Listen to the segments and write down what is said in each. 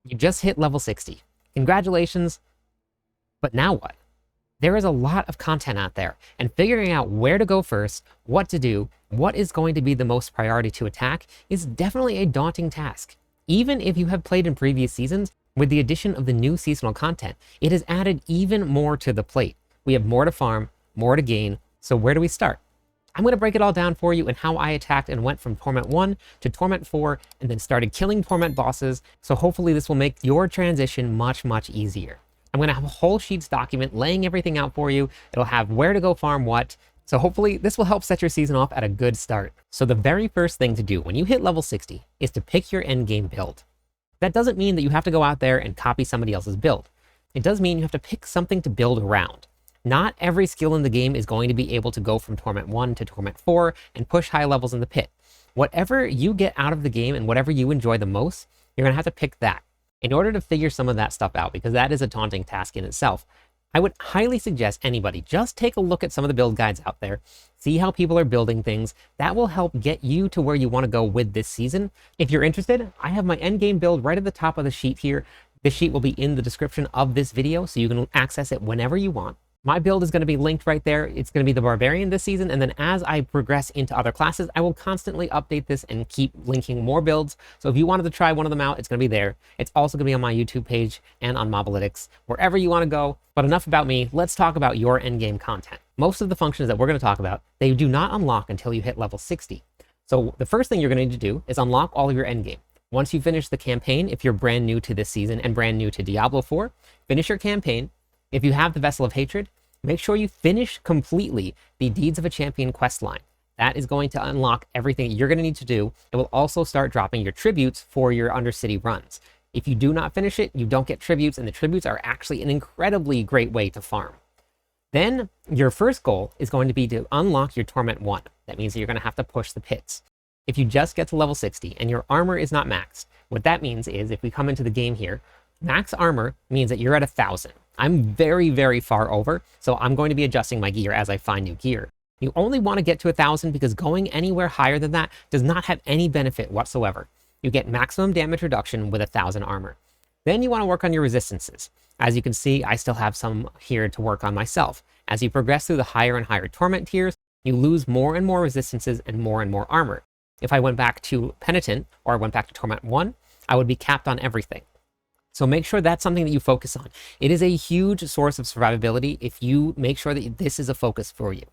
You just hit level 60. Congratulations, but now what? There is a lot of content out there, and figuring out where to go first, what to do, what is going to be the most priority to attack is definitely a daunting task. Even if you have played in previous seasons, with the addition of the new seasonal content, it has added even more to the plate. We have more to farm, more to gain, so where do we start? I'm going to break it all down for you and how I attacked and went from Torment 1 to Torment 4 and then started killing Torment bosses, so hopefully this will make your transition much, much easier. I'm going to have a whole Sheets document laying everything out for you. It'll have where to go farm what, so hopefully this will help set your season off at a good start. So the very first thing to do when you hit level 60 is to pick your endgame build. That doesn't mean that you have to go out there and copy somebody else's build. It does mean you have to pick something to build around. Not every skill in the game is going to be able to go from Torment 1 to Torment 4 and push high levels in the pit. Whatever you get out of the game and whatever you enjoy the most, you're going to have to pick that in order to figure some of that stuff out, because that is a daunting task in itself. I would highly suggest anybody just take a look at some of the build guides out there, see how people are building things. That will help get you to where you want to go with this season. If you're interested, I have my endgame build right at the top of the sheet here. This sheet will be in the description of this video, so you can access it whenever you want. My build is going to be linked right there. It's going to be the Barbarian this season, and then as I progress into other classes, I will constantly update this and keep linking more builds. So if you wanted to try one of them out, it's going to be there. It's also going to be on my YouTube page and on Mobalytics, wherever you want to go. But enough about me, let's talk about your endgame content. Most of the functions that we're going to talk about, they do not unlock until you hit level 60. So the first thing you're going to need to do is unlock all of your endgame. Once you finish the campaign, if you're brand new to this season and brand new to Diablo 4, finish your campaign. If you have the Vessel of Hatred, make sure you finish completely the Deeds of a Champion quest line. That is going to unlock everything you're going to need to do. It will also start dropping your tributes for your Undercity runs. If you do not finish it, you don't get tributes, and the tributes are actually an incredibly great way to farm. Then your first goal is going to be to unlock your Torment 1. That means that you're going to have to push the pits. If you just get to level 60 and your armor is not maxed, what that means is if we come into the game here, max armor means that you're at 1,000. I'm very, very far over, so I'm going to be adjusting my gear as I find new gear. You only want to get to 1,000 because going anywhere higher than that does not have any benefit whatsoever. You get maximum damage reduction with 1,000 armor. Then you want to work on your resistances. As you can see, I still have some here to work on myself. As you progress through the higher and higher torment tiers, you lose more and more resistances and more armor. If I went back to Penitent, or I went back to Torment 1, I would be capped on everything. So make sure that's something that you focus on. It is a huge source of survivability if you make sure that this is a focus for you.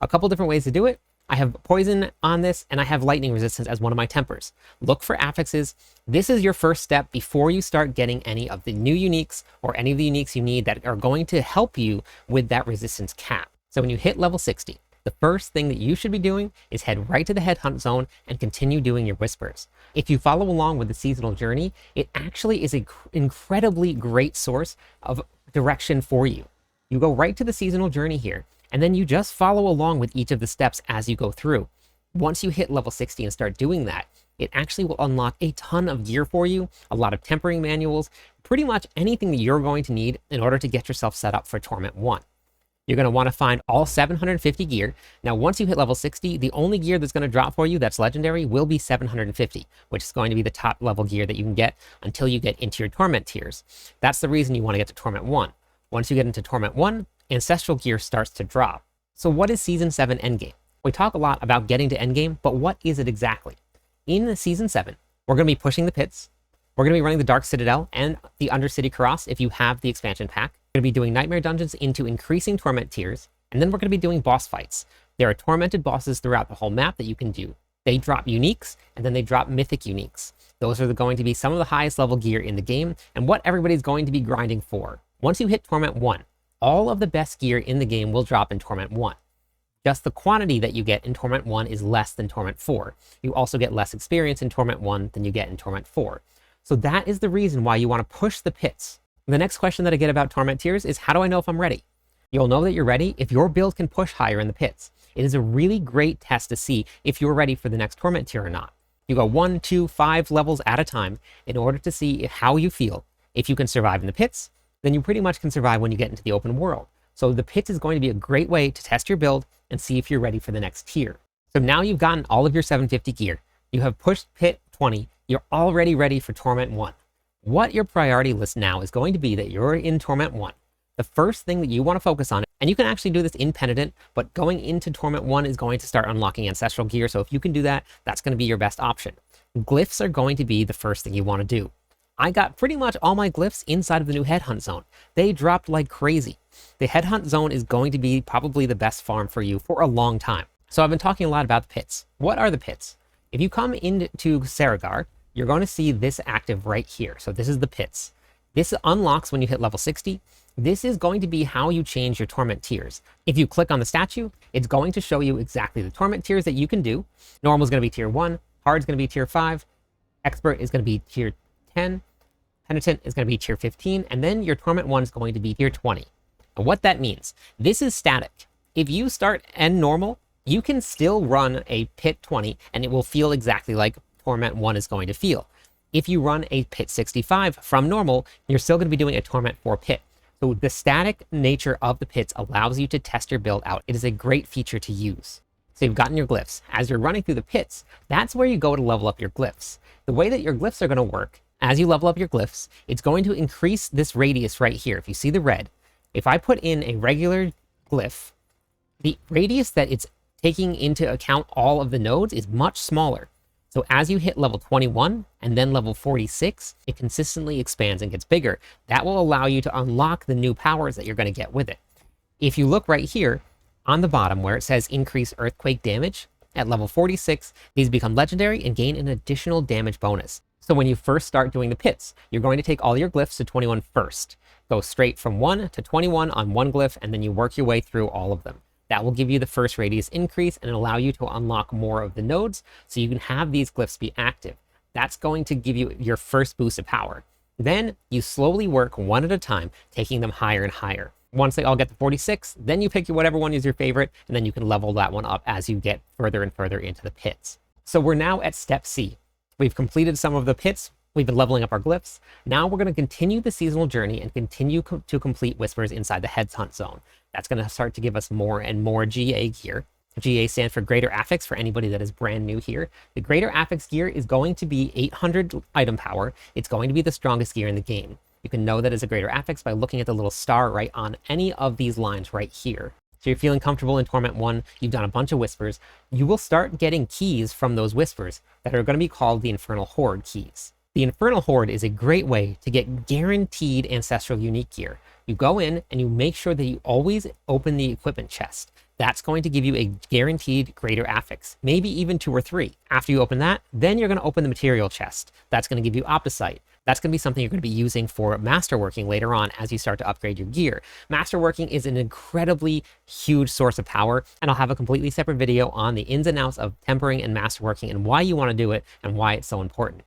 A couple different ways to do it. I have poison on this, and I have lightning resistance as one of my tempers. Look for affixes. This is your first step before you start getting any of the new uniques or any of the uniques you need that are going to help you with that resistance cap. So when you hit level 60, the first thing that you should be doing is head right to the headhunt zone and continue doing your whispers. If you follow along with the seasonal journey, it actually is an incredibly great source of direction for you. You go right to the seasonal journey here, and then you just follow along with each of the steps as you go through. Once you hit level 60 and start doing that, it actually will unlock a ton of gear for you, a lot of tempering manuals, pretty much anything that you're going to need in order to get yourself set up for Torment 1. You're going to want to find all 750 gear. Now, once you hit level 60, the only gear that's going to drop for you that's legendary will be 750, which is going to be the top level gear that you can get until you get into your Torment tiers. That's the reason you want to get to Torment 1. Once you get into Torment 1, Ancestral gear starts to drop. So what is Season 7 Endgame? We talk a lot about getting to Endgame, but what is it exactly? In Season 7, we're going to be pushing the pits. We're going to be running the Dark Citadel and the Undercity Cross if you have the expansion pack. We're going to be doing Nightmare Dungeons into increasing Torment tiers, and then we're going to be doing boss fights. There are tormented bosses throughout the whole map that you can do. They drop uniques, and then they drop mythic uniques. Those are going to be some of the highest level gear in the game, and what everybody's going to be grinding for. Once you hit Torment 1, all of the best gear in the game will drop in Torment 1. Just the quantity that you get in Torment 1 is less than Torment 4. You also get less experience in Torment 1 than you get in Torment 4. So that is the reason why you want to push the pits. The next question that I get about Torment tiers is, how do I know if I'm ready? You'll know that you're ready if your build can push higher in the pits. It is a really great test to see if you're ready for the next Torment tier or not. You go 1, 2, 5 levels at a time in order to see how you feel. If you can survive in the pits, then you pretty much can survive when you get into the open world. So the pits is going to be a great way to test your build and see if you're ready for the next tier. So now you've gotten all of your 750 gear. You have pushed pit 20. You're already ready for Torment 1. what your priority list now is going to be that you're in Torment 1. The first thing that you want to focus on, and you can actually do this in Penitent, but going into Torment 1 is going to start unlocking Ancestral Gear, so if you can do that, that's going to be your best option. Glyphs are going to be the first thing you want to do. I got pretty much all my glyphs inside of the new Headhunt Zone. They dropped like crazy. The Headhunt Zone is going to be probably the best farm for you for a long time. So I've been talking a lot about the pits. What are the pits? If you come into Saragar, you're going to see this active right here. So this is the pits. This unlocks when you hit level 60. This is going to be how you change your Torment tiers. If you click on the statue, it's going to show you exactly the Torment tiers that you can do. Normal is going to be tier 1, Hard is going to be tier 5, Expert is going to be tier 10, Penitent is going to be tier 15, and then your Torment 1 is going to be tier 20. And what that means, this is static. If you start N normal, you can still run a pit 20 and it will feel exactly like Torment 1 is going to feel. If you run a pit 65 from normal, you're still going to be doing a Torment 4 pit. So the static nature of the pits allows you to test your build out. It is a great feature to use. So you've gotten your glyphs. As you're running through the pits, that's where you go to level up your glyphs. The way that your glyphs are going to work, as you level up your glyphs, it's going to increase this radius right here. If you see the red, if I put in a regular glyph, the radius that it's taking into account all of the nodes is much smaller. So as you hit level 21 and then level 46, it consistently expands and gets bigger. That will allow you to unlock the new powers that you're going to get with it. If you look right here on the bottom where it says increase earthquake damage, at level 46, these become legendary and gain an additional damage bonus. So when you first start doing the pits, you're going to take all your glyphs to 21 first. Go straight from 1 to 21 on one glyph, and then you work your way through all of them. That will give you the first radius increase and allow you to unlock more of the nodes so you can have these glyphs be active. That's going to give you your first boost of power. Then you slowly work one at a time, taking them higher and higher. Once they all get to 46, then you pick whatever one is your favorite, and then you can level that one up as you get further and further into the pits. So we're now at step C. We've completed some of the pits. We've been leveling up our glyphs. Now we're going to continue the seasonal journey and continue to complete whispers inside the Headhunt Zone. That's going to start to give us more and more GA gear. GA stands for Greater Affix for anybody that is brand new here. The Greater Affix gear is going to be 800 item power. It's going to be the strongest gear in the game. You can know that it's a Greater Affix by looking at the little star right on any of these lines right here. So you're feeling comfortable in Torment 1, you've done a bunch of whispers, you will start getting keys from those whispers that are going to be called the Infernal Horde keys. The Infernal Horde is a great way to get guaranteed Ancestral Unique gear. You go in and you make sure that you always open the equipment chest. That's going to give you a guaranteed Greater Affix, maybe even 2 or 3. After you open that, then you're going to open the material chest. That's going to give you Opticite. That's going to be something you're going to be using for Masterworking later on as you start to upgrade your gear. Masterworking is an incredibly huge source of power, and I'll have a completely separate video on the ins and outs of tempering and Masterworking and why you want to do it and why it's so important.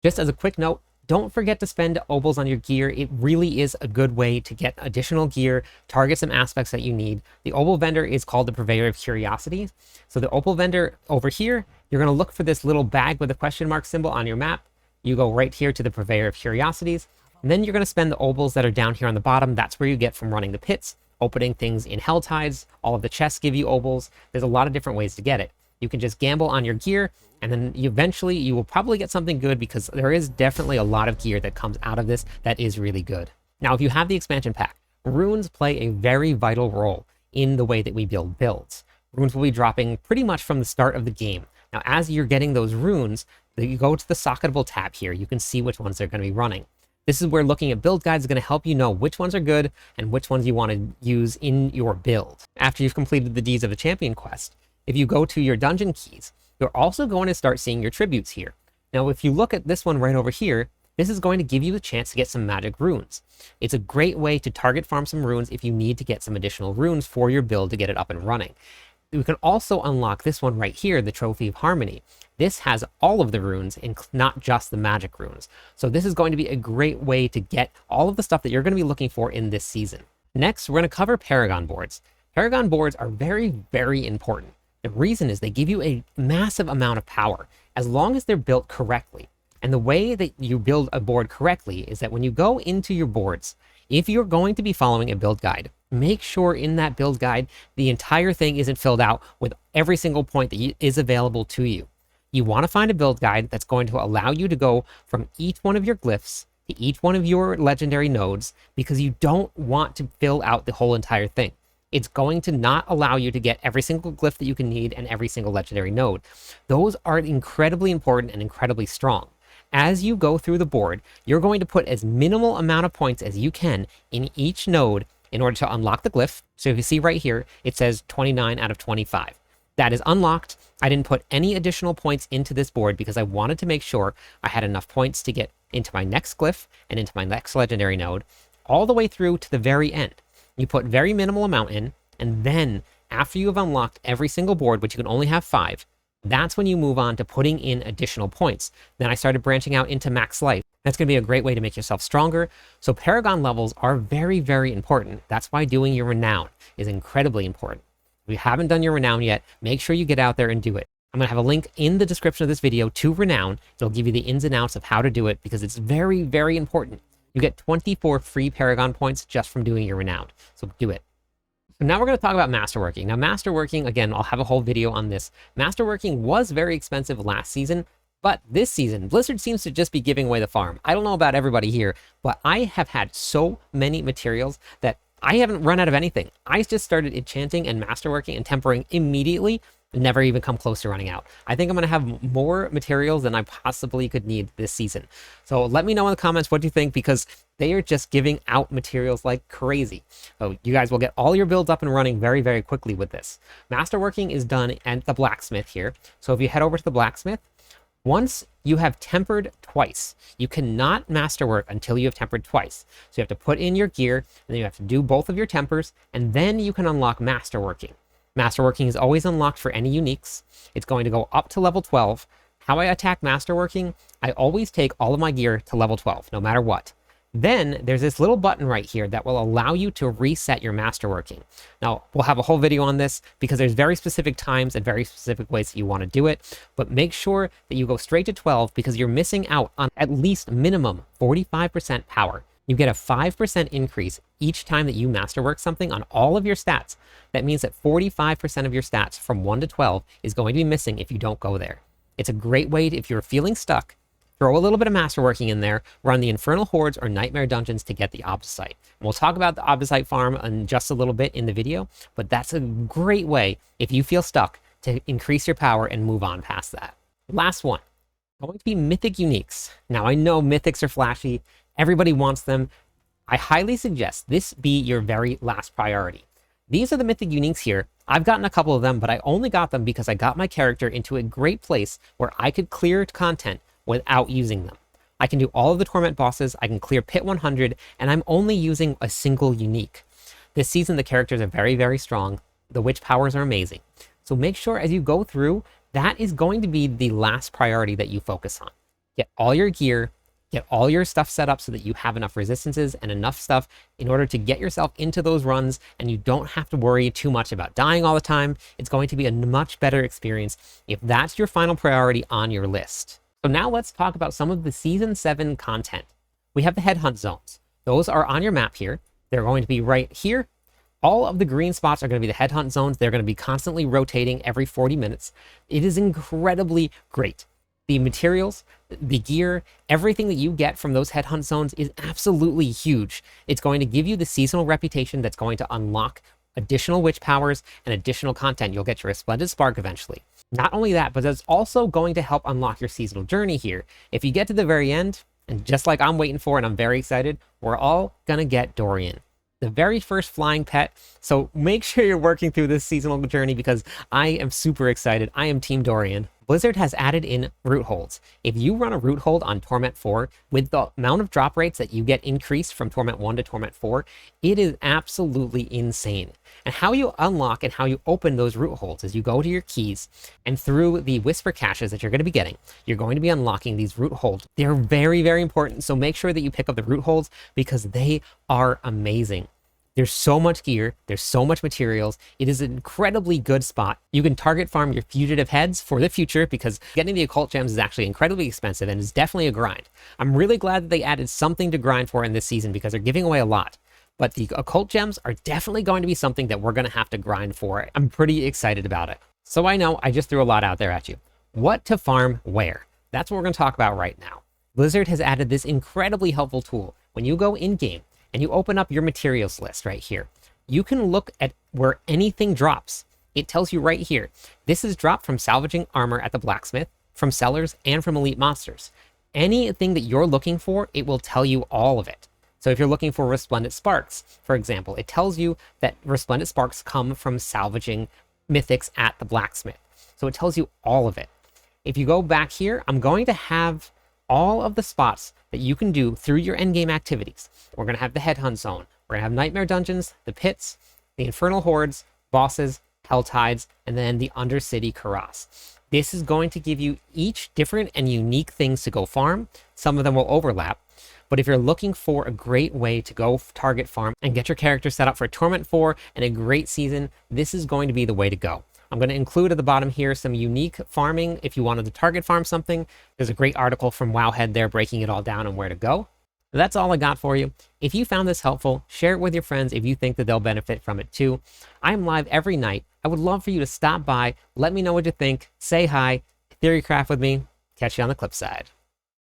Just as a quick note, don't forget to spend obols on your gear. It really is a good way to get additional gear, target some aspects that you need. The obol vendor is called the Purveyor of Curiosities. So the opal vendor over here, you're going to look for this little bag with a question mark symbol on your map. You go right here to the Purveyor of Curiosities, and then you're going to spend the obols that are down here on the bottom. That's where you get from running the pits, opening things in Hell Tides. All of the chests give you obols. There's a lot of different ways to get it. You can just gamble on your gear, and then eventually you will probably get something good because there is definitely a lot of gear that comes out of this that is really good. Now, if you have the expansion pack, runes play a very vital role in the way that we build builds. Runes will be dropping pretty much from the start of the game. Now, as you're getting those runes, you go to the socketable tab here. You can see which ones they're going to be running. This is where looking at build guides is going to help you know which ones are good and which ones you want to use in your build. After you've completed the Deeds of the Champion quest, if you go to your dungeon keys, you're also going to start seeing your tributes here. Now, if you look at this one right over here, this is going to give you a chance to get some magic runes. It's a great way to target farm some runes if you need to get some additional runes for your build to get it up and running. We can also unlock this one right here, the Trophy of Harmony. This has all of the runes and not just the magic runes. So this is going to be a great way to get all of the stuff that you're going to be looking for in this season. Next, we're going to cover Paragon boards. Paragon boards are very, very important. The reason is they give you a massive amount of power as long as they're built correctly. And the way that you build a board correctly is that when you go into your boards, if you're going to be following a build guide, make sure in that build guide, the entire thing isn't filled out with every single point that is available to you. You want to find a build guide that's going to allow you to go from each one of your glyphs to each one of your legendary nodes because you don't want to fill out the whole entire thing. It's going to not allow you to get every single glyph that you can need and every single legendary node. Those are incredibly important and incredibly strong. As you go through the board, you're going to put as minimal amount of points as you can in each node in order to unlock the glyph. So if you see right here, it says 29 out of 25. That is unlocked. I didn't put any additional points into this board because I wanted to make sure I had enough points to get into my next glyph and into my next legendary node, all the way through to the very end. You put very minimal amount in, and then after you have unlocked every single board, which you can only have 5, that's when you move on to putting in additional points. Then I started branching out into max life. That's going to be a great way to make yourself stronger. So Paragon levels are very, very important. That's why doing your renown is incredibly important. If you haven't done your renown yet, make sure you get out there and do it. I'm going to have a link in the description of this video to renown. It'll give you the ins and outs of how to do it because it's very, very important. You get 24 free Paragon points just from doing your renown. So do it. So now we're going to talk about Masterworking. Now, Masterworking, again, I'll have a whole video on this. Masterworking was very expensive last season, but this season, Blizzard seems to just be giving away the farm. I don't know about everybody here, but I have had so many materials that I haven't run out of anything. I just started enchanting and Masterworking and tempering immediately, never even come close to running out. I think I'm going to have more materials than I possibly could need this season. So let me know in the comments what you think, because they are just giving out materials like crazy. So you guys will get all your builds up and running very, very quickly with this. Masterworking is done at the blacksmith here. So if you head over to the blacksmith, once you have tempered twice, you cannot masterwork until you have tempered twice. So you have to put in your gear, and then you have to do both of your tempers, and then you can unlock masterworking. Masterworking is always unlocked for any uniques. It's going to go up to level 12. How I attack Masterworking, I always take all of my gear to level 12, no matter what. Then there's this little button right here that will allow you to reset your Masterworking. Now, we'll have a whole video on this because there's very specific times and very specific ways that you want to do it, but make sure that you go straight to 12 because you're missing out on at least minimum 45% power. You get a 5% increase each time that you masterwork something on all of your stats. That means that 45% of your stats from 1 to 12 is going to be missing if you don't go there. It's a great way to, if you're feeling stuck, throw a little bit of masterworking in there, run the Infernal Hordes or Nightmare Dungeons to get the Obsite. And we'll talk about the Obsite farm in just a little bit in the video, but that's a great way, if you feel stuck, to increase your power and move on past that. Last one, going to be Mythic Uniques. Now, I know Mythics are flashy. Everybody wants them. I highly suggest this be your very last priority. These are the Mythic Uniques here. I've gotten a couple of them, but I only got them because I got my character into a great place where I could clear content without using them. I can do all of the Torment bosses, I can clear Pit 100, and I'm only using a single unique. This season, the characters are very, very strong. The witch powers are amazing. So make sure as you go through, that is going to be the last priority that you focus on. Get all your gear, get all your stuff set up so that you have enough resistances and enough stuff in order to get yourself into those runs, and you don't have to worry too much about dying all the time. It's going to be a much better experience if that's your final priority on your list. So now let's talk about some of the Season 7 content. We have the headhunt zones. Those are on your map here. They're going to be right here. All of the green spots are going to be the headhunt zones. They're going to be constantly rotating every 40 minutes. It is incredibly great. The materials, the gear, everything that you get from those headhunt zones is absolutely huge. It's going to give you the seasonal reputation that's going to unlock additional witch powers and additional content. You'll get your Resplendent Spark eventually. Not only that, but it's also going to help unlock your seasonal journey here. If you get to the very end, and just like I'm waiting for and I'm very excited, we're all going to get Dorian, the very first flying pet. So make sure you're working through this seasonal journey because I am super excited. I am Team Dorian. Blizzard has added in root holds. If you run a root hold on Torment 4, with the amount of drop rates that you get increased from Torment 1 to Torment 4, it is absolutely insane. And how you unlock and how you open those root holds is you go to your keys, and through the whisper caches that you're going to be getting, you're going to be unlocking these root holds. They're very, very important, so make sure that you pick up the root holds because they are amazing. There's so much gear, there's so much materials. It is an incredibly good spot. You can target farm your fugitive heads for the future because getting the occult gems is actually incredibly expensive and is definitely a grind. I'm really glad that they added something to grind for in this season because they're giving away a lot. But the occult gems are definitely going to be something that we're going to have to grind for. I'm pretty excited about it. So I know I just threw a lot out there at you. What to farm where? That's what we're going to talk about right now. Blizzard has added this incredibly helpful tool. When you go in-game and you open up your materials list right here, you can look at where anything drops. It tells you right here, this is dropped from salvaging armor at the blacksmith, from sellers, and from elite monsters. Anything that you're looking for, it will tell you all of it. So if you're looking for resplendent sparks, for example, it tells you that resplendent sparks come from salvaging mythics at the blacksmith. So it tells you all of it. If you go back here, I'm going to have all of the spots that you can do through your endgame activities. We're going to have the headhunt zone. We're going to have nightmare dungeons, the pits, the infernal hordes, bosses, hell tides, and then the undercity Karas. This is going to give you each different and unique things to go farm. Some of them will overlap. But if you're looking for a great way to go target farm and get your character set up for Torment 4 and a great season, this is going to be the way to go. I'm going to include at the bottom here some unique farming if you wanted to target farm something. There's a great article from Wowhead there breaking it all down and where to go. That's all I got for you. If you found this helpful, share it with your friends if you think that they'll benefit from it too. I'm live every night. I would love for you to stop by, let me know what you think, say hi, theorycraft with me. Catch you on the clip side.